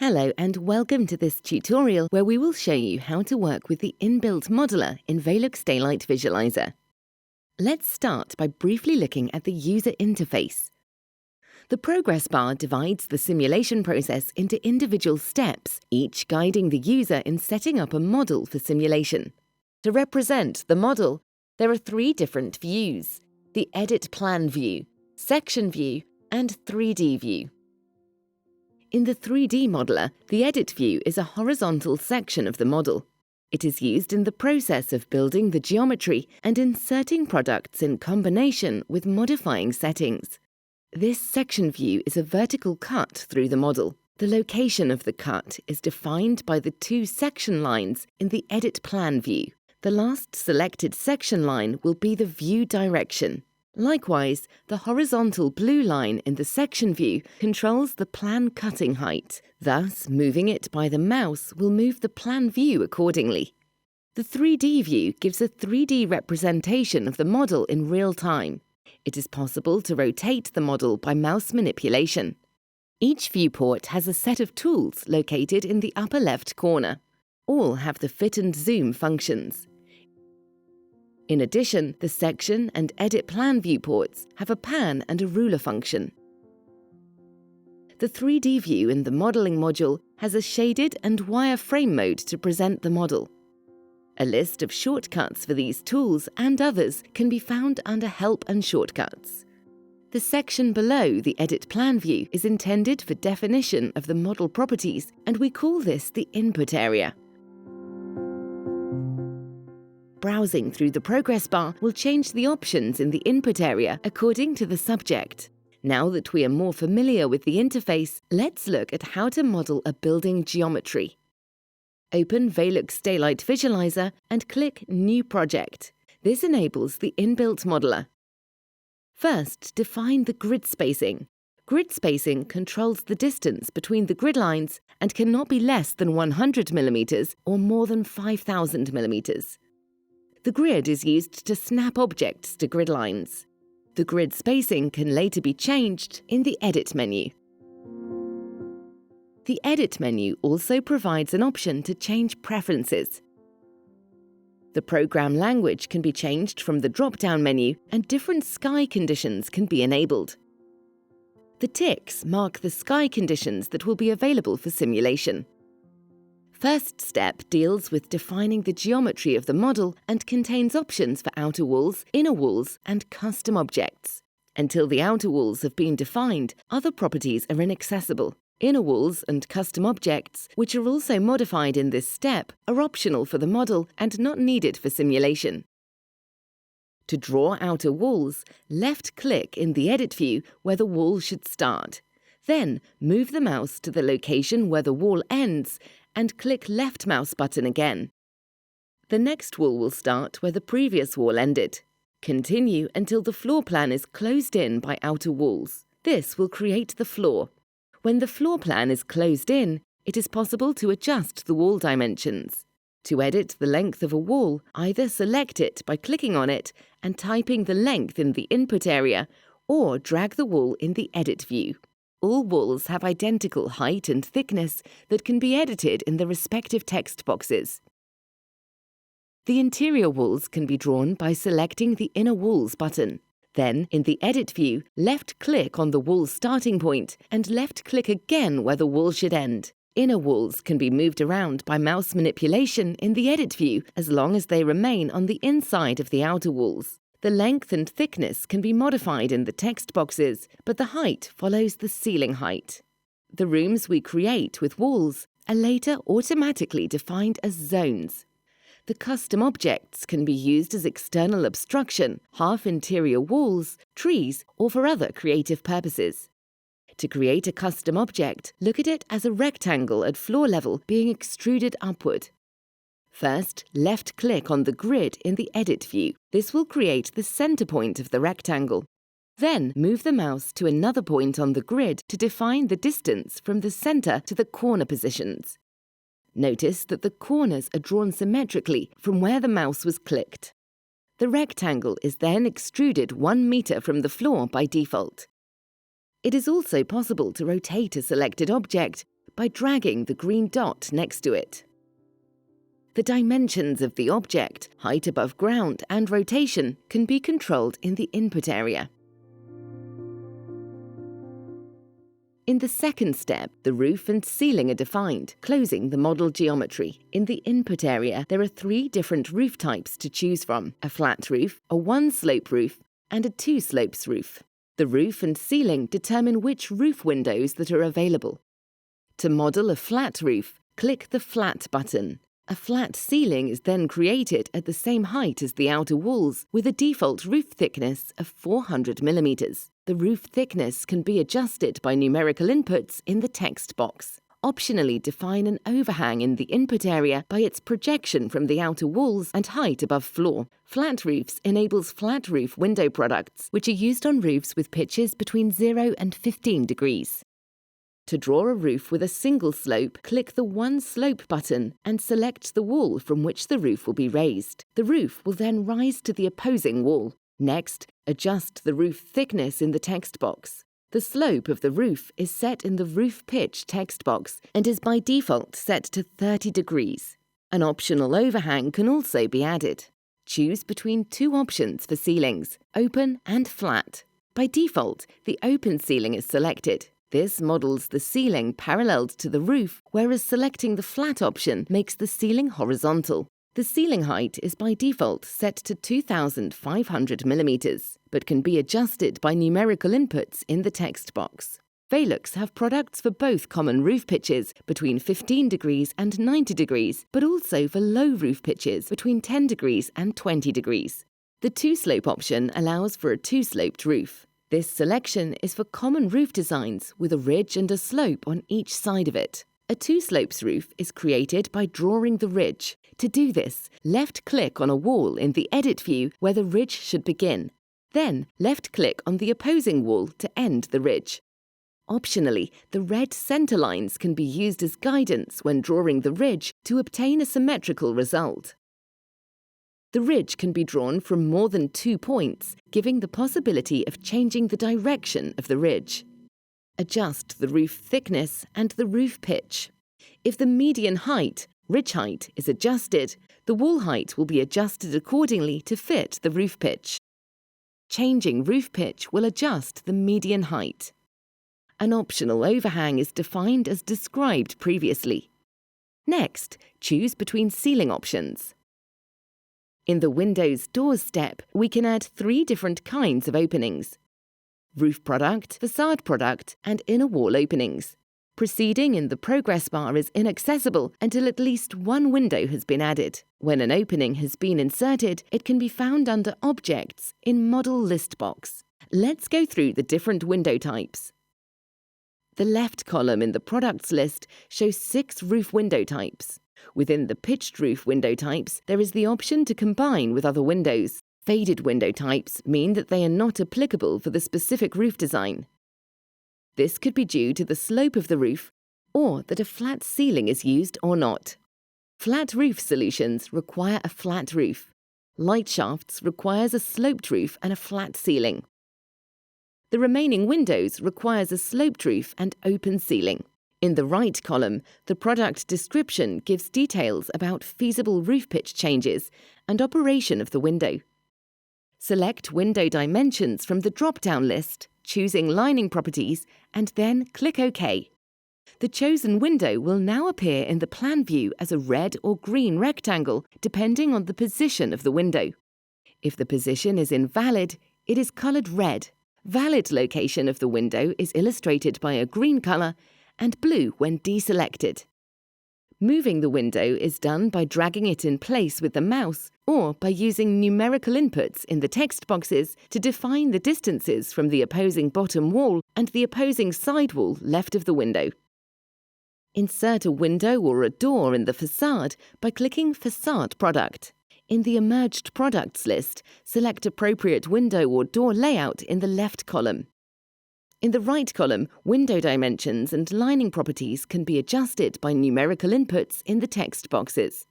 Hello and welcome to this tutorial where we will show you how to work with the inbuilt modeler in VELUX Daylight Visualizer. Let's start by briefly looking at the user interface. The progress bar divides the simulation process into individual steps, each guiding the user in setting up a model for simulation. To represent the model, there are three different views: the Edit Plan view, Section view, and 3D view. In the 3D modeler, the Edit view is a horizontal section of the model. It is used in the process of building the geometry and inserting products in combination with modifying settings. This section view is a vertical cut through the model. The location of the cut is defined by the two section lines in the Edit Plan view. The last selected section line will be the view direction. Likewise, the horizontal blue line in the section view controls the plan cutting height. Thus, moving it by the mouse will move the plan view accordingly. The 3D view gives a 3D representation of the model in real time. It is possible to rotate the model by mouse manipulation. Each viewport has a set of tools located in the upper left corner. All have the fit and zoom functions. In addition, the section and edit plan viewports have a pan and a ruler function. The 3D view in the modeling module has a shaded and wireframe mode to present the model. A list of shortcuts for these tools and others can be found under Help and Shortcuts. The section below the Edit Plan view is intended for definition of the model properties, and we call this the input area. Browsing through the progress bar will change the options in the input area according to the subject. Now that we are more familiar with the interface, let's look at how to model a building geometry. Open VELUX Daylight Visualizer and click New Project. This enables the inbuilt modeler. First, define the grid spacing. Grid spacing controls the distance between the grid lines and cannot be less than 100 mm or more than 5,000 mm. The grid is used to snap objects to grid lines. The grid spacing can later be changed in the Edit menu. The Edit menu also provides an option to change preferences. The program language can be changed from the drop-down menu, and different sky conditions can be enabled. The ticks mark the sky conditions that will be available for simulation. First step deals with defining the geometry of the model and contains options for outer walls, inner walls, and custom objects. Until the outer walls have been defined, other properties are inaccessible. Inner walls and custom objects, which are also modified in this step, are optional for the model and not needed for simulation. To draw outer walls, left-click in the Edit view where the wall should start. Then, move the mouse to the location where the wall ends and click left mouse button again. The next wall will start where the previous wall ended. Continue until the floor plan is closed in by outer walls. This will create the floor. When the floor plan is closed in, it is possible to adjust the wall dimensions. To edit the length of a wall, either select it by clicking on it and typing the length in the input area, or drag the wall in the Edit view. All walls have identical height and thickness that can be edited in the respective text boxes. The interior walls can be drawn by selecting the Inner Walls button. Then, in the Edit view, left-click on the wall starting point and left-click again where the wall should end. Inner walls can be moved around by mouse manipulation in the Edit view as long as they remain on the inside of the outer walls. The length and thickness can be modified in the text boxes, but the height follows the ceiling height. The rooms we create with walls are later automatically defined as zones. The custom objects can be used as external obstruction, half-interior walls, trees, or for other creative purposes. To create a custom object, look at it as a rectangle at floor level being extruded upward. First, left-click on the grid in the Edit view. This will create the center point of the rectangle. Then, move the mouse to another point on the grid to define the distance from the center to the corner positions. Notice that the corners are drawn symmetrically from where the mouse was clicked. The rectangle is then extruded 1 meter from the floor by default. It is also possible to rotate a selected object by dragging the green dot next to it. The dimensions of the object, height above ground, and rotation can be controlled in the input area. In the second step, the roof and ceiling are defined, closing the model geometry. In the input area, there are 3 different roof types to choose from: a flat roof, a one-slope roof, and a 2-slopes roof. The roof and ceiling determine which roof windows that are available. To model a flat roof, click the Flat button. A flat ceiling is then created at the same height as the outer walls, with a default roof thickness of 400 mm. The roof thickness can be adjusted by numerical inputs in the text box. Optionally define an overhang in the input area by its projection from the outer walls and height above floor. Flat Roofs enables flat roof window products, which are used on roofs with pitches between 0 and 15 degrees. To draw a roof with a single slope, click the One Slope button and select the wall from which the roof will be raised. The roof will then rise to the opposing wall. Next, adjust the roof thickness in the text box. The slope of the roof is set in the Roof Pitch text box and is by default set to 30 degrees. An optional overhang can also be added. Choose between 2 options for ceilings: open and flat. By default, the open ceiling is selected. This models the ceiling paralleled to the roof, whereas selecting the flat option makes the ceiling horizontal. The ceiling height is by default set to 2,500 mm, but can be adjusted by numerical inputs in the text box. VELUX have products for both common roof pitches between 15 degrees and 90 degrees, but also for low roof pitches between 10 degrees and 20 degrees. The 2-slope option allows for a 2-sloped roof. This selection is for common roof designs with a ridge and a slope on each side of it. A 2-slopes roof is created by drawing the ridge. To do this, left-click on a wall in the Edit view where the ridge should begin. Then, left-click on the opposing wall to end the ridge. Optionally, the red center lines can be used as guidance when drawing the ridge to obtain a symmetrical result. The ridge can be drawn from more than 2 points, giving the possibility of changing the direction of the ridge. Adjust the roof thickness and the roof pitch. If the median height, ridge height, is adjusted, the wall height will be adjusted accordingly to fit the roof pitch. Changing roof pitch will adjust the median height. An optional overhang is defined as described previously. Next, choose between ceiling options. In the Windows Doors step, we can add 3 different kinds of openings: roof product, facade product, and inner wall openings. Proceeding in the progress bar is inaccessible until at least 1 window has been added. When an opening has been inserted, it can be found under Objects in Model List box. Let's go through the different window types. The left column in the Products list shows 6 roof window types. Within the pitched roof window types, there is the option to combine with other windows. Faded window types mean that they are not applicable for the specific roof design. This could be due to the slope of the roof or that a flat ceiling is used or not. Flat roof solutions require a flat roof. Light shafts requires a sloped roof and a flat ceiling. The remaining windows requires a sloped roof and open ceiling. In the right column, the product description gives details about feasible roof pitch changes and operation of the window. Select window dimensions from the drop-down list, choosing lining properties, and then click OK. The chosen window will now appear in the plan view as a red or green rectangle, depending on the position of the window. If the position is invalid, it is coloured red. Valid location of the window is illustrated by a green colour and blue when deselected. Moving the window is done by dragging it in place with the mouse or by using numerical inputs in the text boxes to define the distances from the opposing bottom wall and the opposing side wall left of the window. Insert a window or a door in the facade by clicking Facade Product. In the Emerged Products list, select appropriate window or door layout in the left column. In the right column, window dimensions and lining properties can be adjusted by numerical inputs in the text boxes.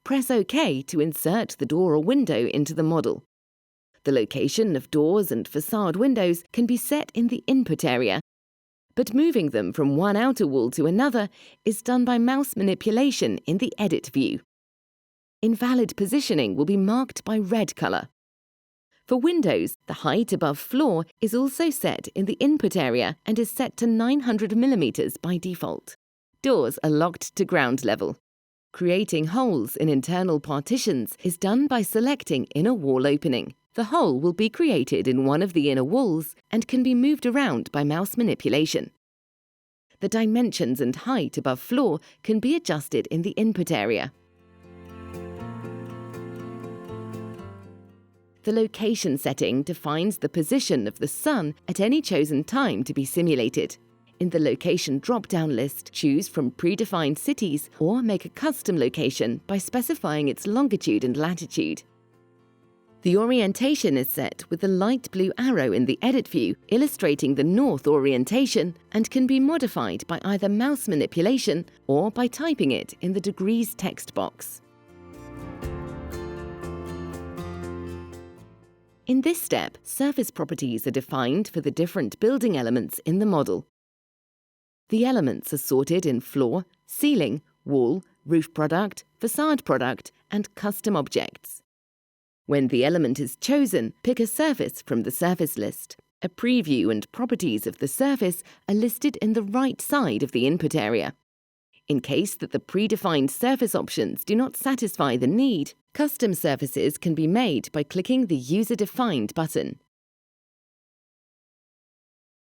Press OK to insert the door or window into the model. The location of doors and facade windows can be set in the input area, but moving them from one outer wall to another is done by mouse manipulation in the Edit view. Invalid positioning will be marked by red color. For windows, the height above floor is also set in the input area and is set to 900 mm by default. Doors are locked to ground level. Creating holes in internal partitions is done by selecting Inner Wall Opening. The hole will be created in one of the inner walls and can be moved around by mouse manipulation. The dimensions and height above floor can be adjusted in the input area. The location setting defines the position of the sun at any chosen time to be simulated. In the location drop-down list, choose from predefined cities or make a custom location by specifying its longitude and latitude. The orientation is set with the light blue arrow in the Edit view illustrating the north orientation and can be modified by either mouse manipulation or by typing it in the degrees text box. In this step, surface properties are defined for the different building elements in the model. The elements are sorted in floor, ceiling, wall, roof product, facade product, and custom objects. When the element is chosen, pick a surface from the surface list. A preview and properties of the surface are listed in the right side of the input area. In case that the predefined surface options do not satisfy the need, custom surfaces can be made by clicking the User-Defined button.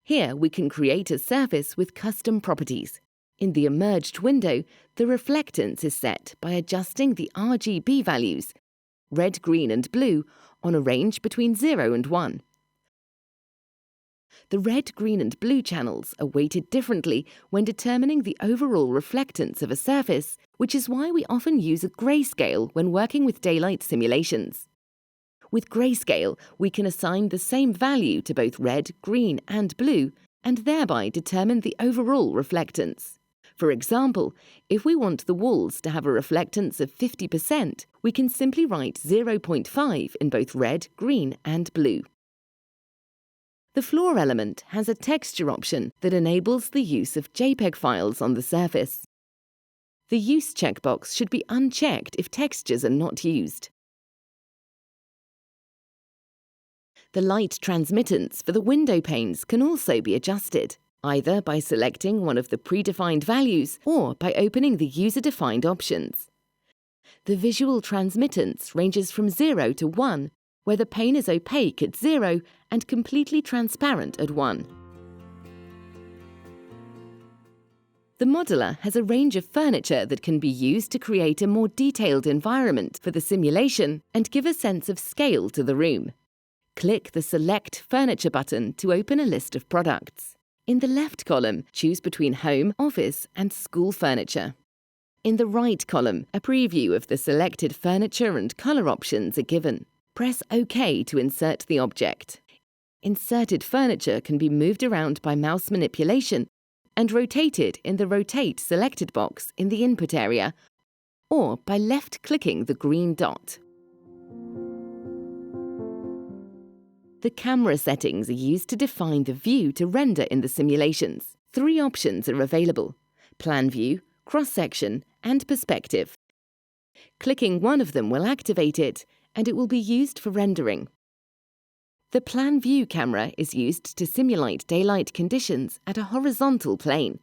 Here we can create a surface with custom properties. In the emerged window, the reflectance is set by adjusting the RGB values, red, green and blue, on a range between 0 and 1. The red, green and blue channels are weighted differently when determining the overall reflectance of a surface, which is why we often use a grayscale when working with daylight simulations. With grayscale, we can assign the same value to both red, green and blue, and thereby determine the overall reflectance. For example, if we want the walls to have a reflectance of 50%, we can simply write 0.5 in both red, green and blue. The floor element has a texture option that enables the use of JPEG files on the surface. The Use checkbox should be unchecked if textures are not used. The light transmittance for the window panes can also be adjusted, either by selecting one of the predefined values or by opening the user-defined options. The visual transmittance ranges from 0 to 1, where the pane is opaque at 0 and completely transparent at 1. The modeler has a range of furniture that can be used to create a more detailed environment for the simulation and give a sense of scale to the room. Click the Select Furniture button to open a list of products. In the left column, choose between home, office, and school furniture. In the right column, a preview of the selected furniture and color options are given. Press OK to insert the object. Inserted furniture can be moved around by mouse manipulation and rotated in the Rotate Selected box in the input area, or by left-clicking the green dot. The camera settings are used to define the view to render in the simulations. 3 options are available: Plan View, Cross-Section, and Perspective. Clicking one of them will activate it, and it will be used for rendering. The Plan View camera is used to simulate daylight conditions at a horizontal plane.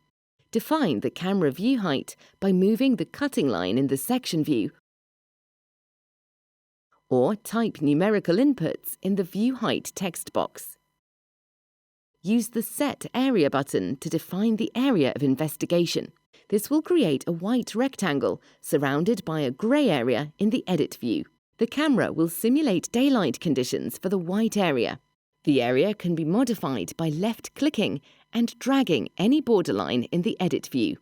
Define the camera view height by moving the cutting line in the section view, or type numerical inputs in the View Height text box. Use the Set Area button to define the area of investigation. This will create a white rectangle surrounded by a grey area in the Edit view. The camera will simulate daylight conditions for the white area. The area can be modified by left-clicking and dragging any borderline in the Edit view.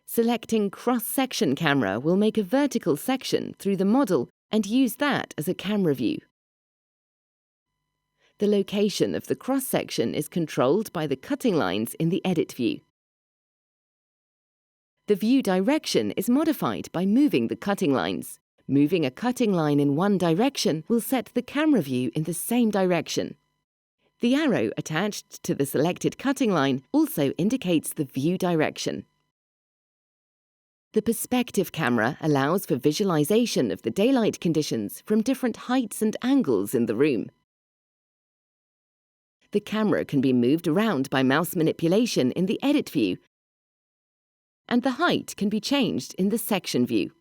Selecting Cross-Section Camera will make a vertical section through the model and use that as a camera view. The location of the cross-section is controlled by the cutting lines in the Edit view. The view direction is modified by moving the cutting lines. Moving a cutting line in one direction will set the camera view in the same direction. The arrow attached to the selected cutting line also indicates the view direction. The perspective camera allows for visualization of the daylight conditions from different heights and angles in the room. The camera can be moved around by mouse manipulation in the edit view, and the height can be changed in the section view.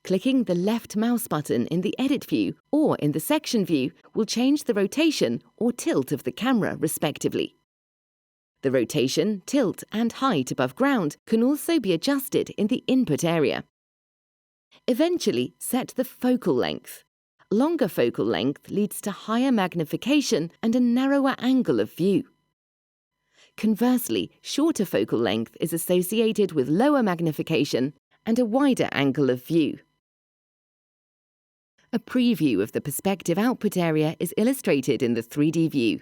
Clicking the left mouse button in the edit view or in the section view will change the rotation or tilt of the camera respectively. The rotation, tilt and height above ground can also be adjusted in the input area. Eventually, set the focal length. Longer focal length leads to higher magnification and a narrower angle of view. Conversely, shorter focal length is associated with lower magnification and a wider angle of view. A preview of the perspective output area is illustrated in the 3D view.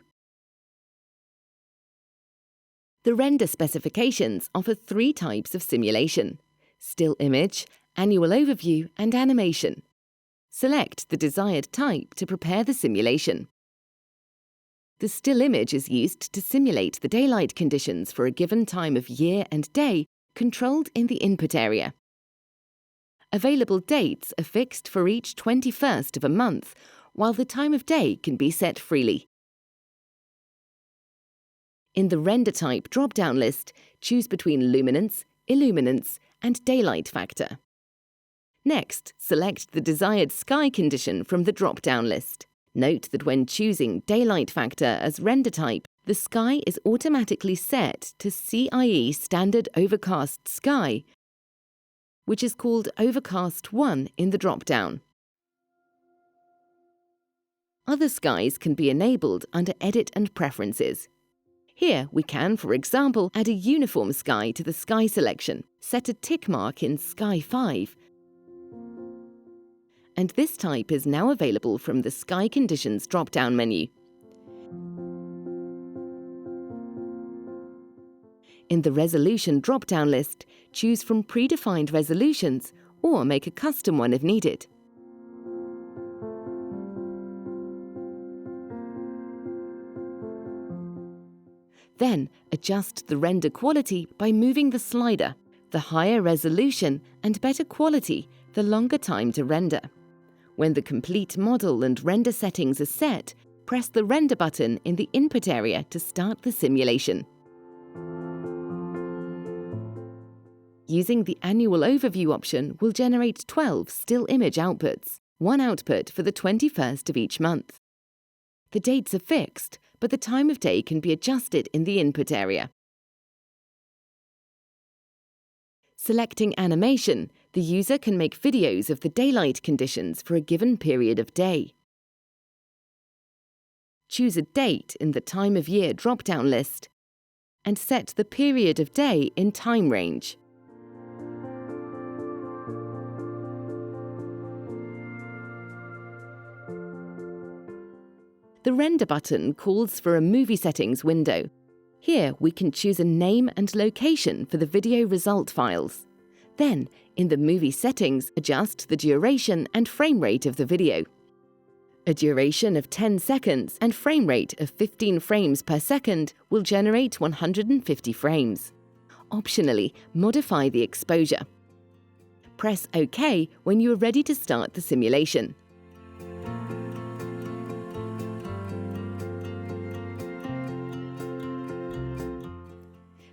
The render specifications offer 3 types of simulation: still image, annual overview, and animation. Select the desired type to prepare the simulation. The still image is used to simulate the daylight conditions for a given time of year and day, controlled in the input area. Available dates are fixed for each 21st of a month, while the time of day can be set freely. In the render type drop-down list, choose between luminance, illuminance, and daylight factor. Next, select the desired sky condition from the drop-down list. Note that when choosing daylight factor as render type, the sky is automatically set to CIE Standard Overcast Sky, which is called Overcast 1 in the drop-down. Other skies can be enabled under Edit and Preferences. Here we can, for example, add a uniform sky to the sky selection, set a tick mark in Sky 5, and this type is now available from the Sky Conditions drop-down menu. In the Resolution drop-down list, choose from predefined resolutions or make a custom one if needed. Then, adjust the render quality by moving the slider. The higher resolution and better quality, the longer time to render. When the complete model and render settings are set, press the Render button in the input area to start the simulation. Using the Annual Overview option will generate 12 still image outputs, one output for the 21st of each month. The dates are fixed, but the time of day can be adjusted in the input area. Selecting animation, the user can make videos of the daylight conditions for a given period of day. Choose a date in the Time of Year drop-down list and set the period of day in time range. The Render button calls for a Movie Settings window. Here we can choose a name and location for the video result files. Then, in the Movie Settings, adjust the duration and frame rate of the video. A duration of 10 seconds and frame rate of 15 frames per second will generate 150 frames. Optionally, modify the exposure. Press OK when you are ready to start the simulation.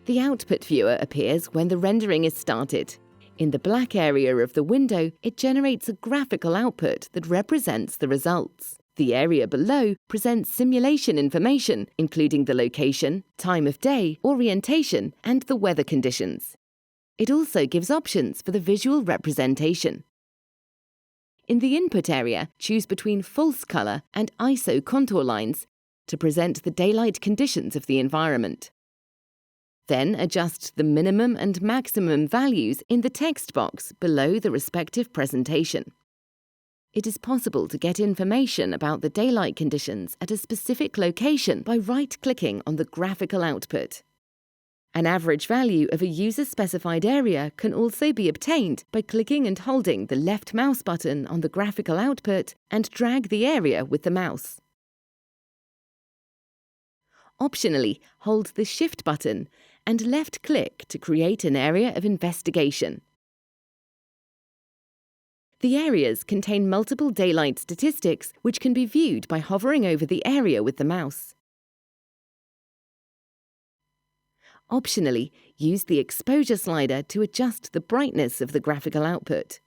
The output viewer appears when the rendering is started. In the black area of the window, it generates a graphical output that represents the results. The area below presents simulation information, including the location, time of day, orientation, and the weather conditions. It also gives options for the visual representation. In the input area, choose between false color and ISO contour lines to present the daylight conditions of the environment. Then adjust the minimum and maximum values in the text box below the respective presentation. It is possible to get information about the daylight conditions at a specific location by right-clicking on the graphical output. An average value of a user-specified area can also be obtained by clicking and holding the left mouse button on the graphical output and drag the area with the mouse. Optionally, hold the Shift button and left-click to create an area of investigation. The areas contain multiple daylight statistics which can be viewed by hovering over the area with the mouse. Optionally, use the exposure slider to adjust the brightness of the graphical output.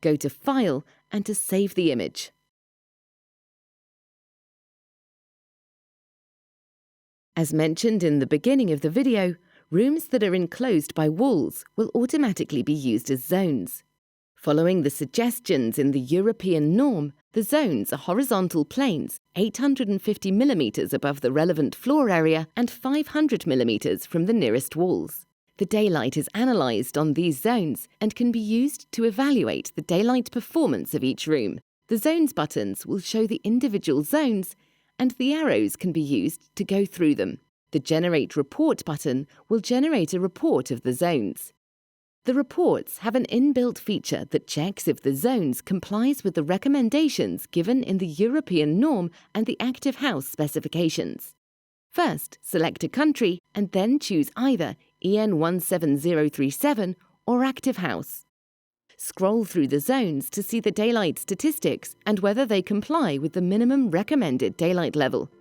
Go to File and to save the image. As mentioned in the beginning of the video, rooms that are enclosed by walls will automatically be used as zones. Following the suggestions in the European norm, the zones are horizontal planes 850 mm above the relevant floor area and 500 mm from the nearest walls. The daylight is analysed on these zones and can be used to evaluate the daylight performance of each room. The Zones buttons will show the individual zones, and the arrows can be used to go through them. The Generate Report button will generate a report of the zones. The reports have an inbuilt feature that checks if the zones complies with the recommendations given in the European norm and the Active House specifications. First, select a country and then choose either EN 17037 or Active House. Scroll through the zones to see the daylight statistics and whether they comply with the minimum recommended daylight level.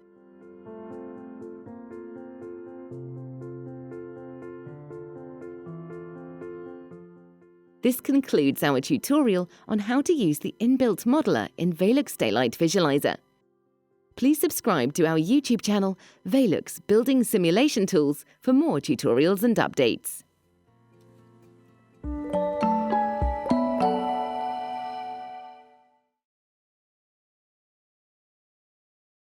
This concludes our tutorial on how to use the inbuilt modeler in VELUX Daylight Visualizer. Please subscribe to our YouTube channel, VELUX Building Simulation Tools, for more tutorials and updates.